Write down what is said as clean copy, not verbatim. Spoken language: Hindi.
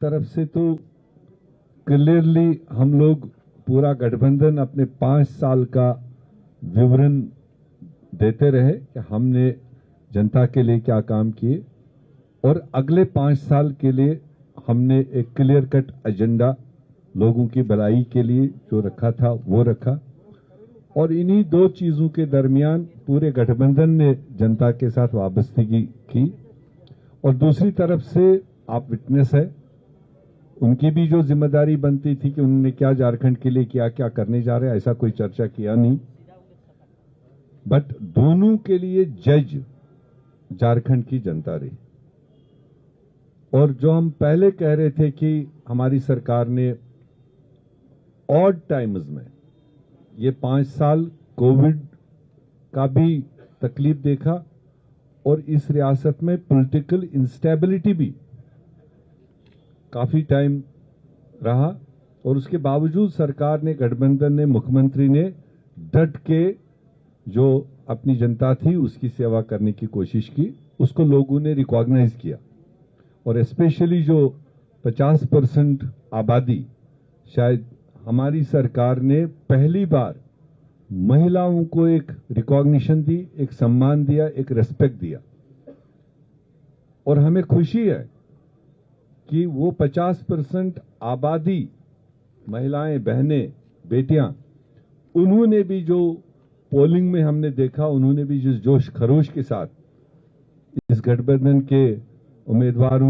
तरफ से तो क्लियरली हम लोग पूरा गठबंधन अपने 5 साल का विवरण देते रहे कि हमने जनता के लिए क्या काम किए और अगले 5 साल के लिए हमने एक क्लियर कट एजेंडा लोगों की भलाई के लिए जो रखा था वो रखा। और इन्हीं दो चीजों के दरमियान पूरे गठबंधन ने जनता के साथ वाबस्तगी की। और दूसरी तरफ से आप विटनेस है, उनकी भी जो जिम्मेदारी बनती थी कि उन्होंने क्या झारखंड के लिए क्या क्या करने जा रहे हैं, ऐसा कोई चर्चा किया नहीं। बट दोनों के लिए जज झारखंड की जनता रही। और जो हम पहले कह रहे थे कि हमारी सरकार ने ऑड टाइम्स में ये 5 साल कोविड का भी तकलीफ देखा और इस रियासत में पॉलिटिकल इंस्टेबिलिटी भी काफी टाइम रहा, और उसके बावजूद सरकार ने, गठबंधन ने, मुख्यमंत्री ने डट के जो अपनी जनता थी उसकी सेवा करने की कोशिश की। उसको लोगों ने रिकॉग्नाइज किया। और स्पेशली जो 50% आबादी, शायद हमारी सरकार ने पहली बार महिलाओं को एक रिकॉग्निशन दी, एक सम्मान दिया, एक रेस्पेक्ट दिया। और हमें खुशी है कि वो 50% आबादी, महिलाएं, बहनें, बेटियां, उन्होंने भी जो पोलिंग में हमने देखा, उन्होंने भी जिस जोश खरोश के साथ इस गठबंधन के उम्मीदवारों